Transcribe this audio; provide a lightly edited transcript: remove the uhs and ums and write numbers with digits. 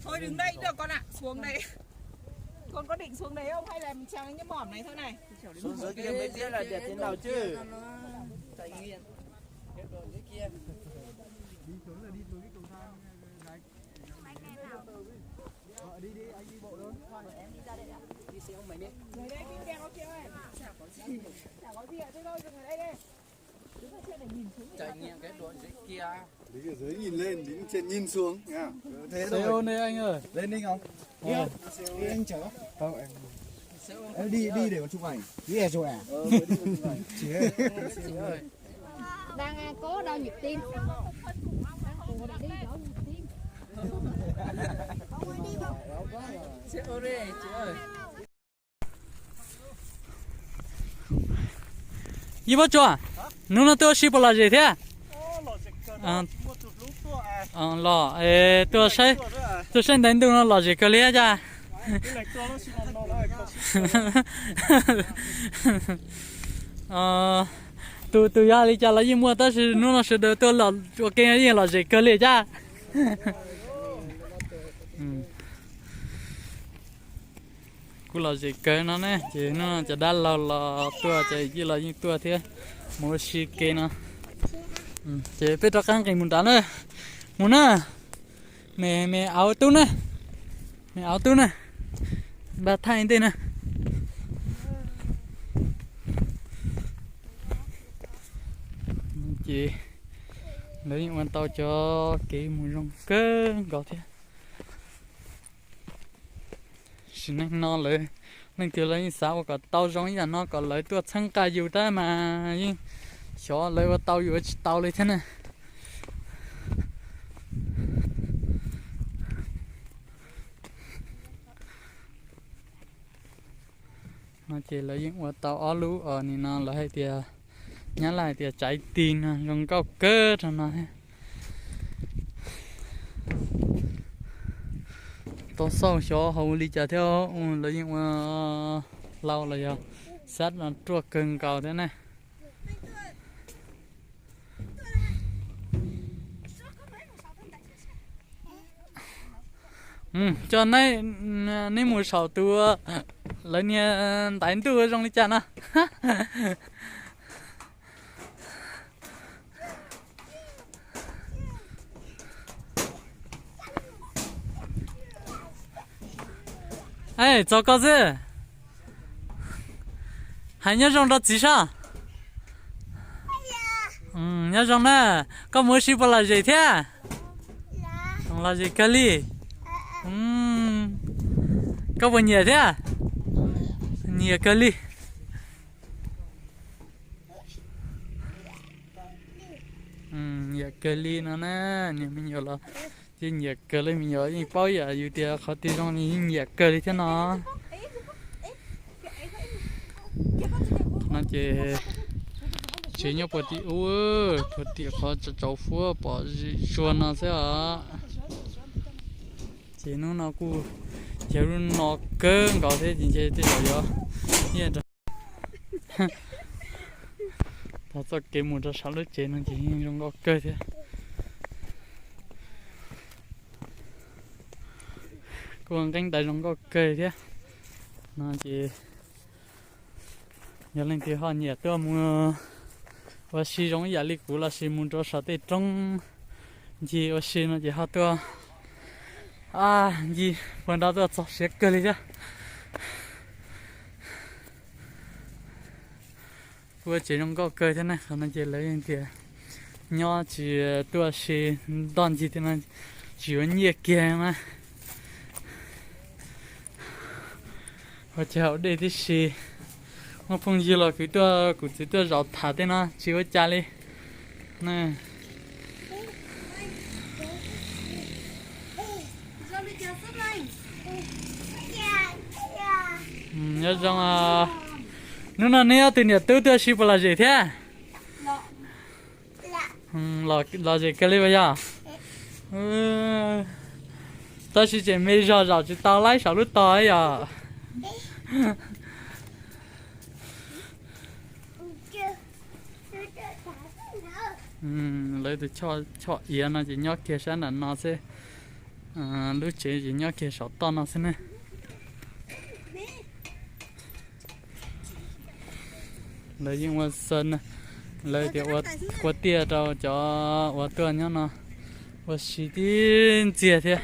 Thôi đứng đây được con ạ, xuống đấy. Con có định xuống đấy không hay là mình trèo những cái mỏm này thôi này? Xuống dưới kia mới biết là đẹp thế nào chứ. Trải nghiệm. Cái đồ dưới kia. Đi xuống là đi xuống cái cầu thang này. Đi anh đi bộ thôi. Em đi ra đây ạ. Đi xe ông mày đi. Người đây cái đèn có kia ơi. Chả có gì ạ, thế thôi, dừng ở đây đi. Đứng ở trên này nhìn xuống. Trải nghiệm cái đồ dưới kia. Đứng ở dưới nhìn lên, đứng trên nhìn xuống nha. Thế Xe ôn đây anh ơi. Lên đi không? Đi không? Đi anh chở. Không em. Em đi để còn chụp ảnh. Đi à chụp ảnh. Đi chụp ảnh. Chị ơi. Đang cố đo nhịp tim. Xe ô đi chị ơi. Gì bao chua? Nó tôi ship là gì thế? Lò, tôi sẽ đánh tôi nó là gì cơ lý ra. Tôi ra đi cho lấy gì mua,但是nó是的，tôi là我跟人là gì cơ lý ra. Cú là gì cơ nó nè, chỉ nó chỉ đã là tua chỉ chỉ là những tua thế, mua xí kê nó. Chỉ biết cho các cái muốn đá nữa, muốn à, mẹ áo tu nè, mẹ áo tu nè, bà thay tên nè. Chị lấy những con tàu cho cái mùi rong cơ gọt thế. Xin anh nó lấy, nên từ lấy sao có tàu rong như nó có lấy tua sang cả dù ta mà nhưng cho lấy vào tàu dù tàu lấy thế này. Nó chỉ lấy những quả tàu ó lú ở thì nó lấy thì nhá lại thì trái tin rong cao cơ cho nó. Tôi sau cho hầu lý trả theo lấy những lâu là giờ sát là chua cưng cầu thế này. Cho này mua 6 tua lấy nha 8 tua trong lý trả nè. Ê, cho có gì? Hãy nhớ trong đó chỉ sao? Nhớ trong nè, có mua ship là gì thế? Là gì cái ly? Có bao nhiêu thế? Nhiều cái ly. Nhiều cái ly nó nè, nhiều mình nhiều là chứ nhiều cái ly mình nhiều như bao giờ dù thì khó tiêu trong như nhiều cái ly thế nó. Nó chỉ nhớ bỏ đi bỏ đi khó cho cháu phua bỏ chuồn nó sẽ ở chỉ nó cũng chỉ nó cơn có thế thì chơi thế rồi như vậy ta cho cái một cho sáu lớp chế nó chỉ trong có cơ thế còn cánh tay trong có cơ thế nó chỉ giờ lên thì họ nhẹ tôi mua và sử dụng giá lịch cũ là sử dụng cho sáu tết trong gì và sử nó chỉ họ tôi gì phần đó tôi cho sẽ cơ đi chứ vừa chỉ trong có cơ thế này còn nó chỉ lấy những tiền nhỏ chỉ tôi sử đòn gì thế này chỉ có nhiệt kia mà và chào đây thì sử nó phong gì là cái tôi cũng chỉ tôi rau thả thế nó chỉ có trả đi nè nhớ rằng nó là nè từ nhà tôi ship là gì thế là gì cái này bây giờ ta chỉ chỉ mấy giờ rồi chỉ tao lấy sáu lúc tối à lấy từ cho yên nó chỉ nhóc kia sáng là nó sẽ lúc chế chỉ nhớ kia sọt to nó xin nè lấy những hoa sơn nè lấy thì hoa tia đâu cho hoa tua nhá nó hoa xí tin chia thế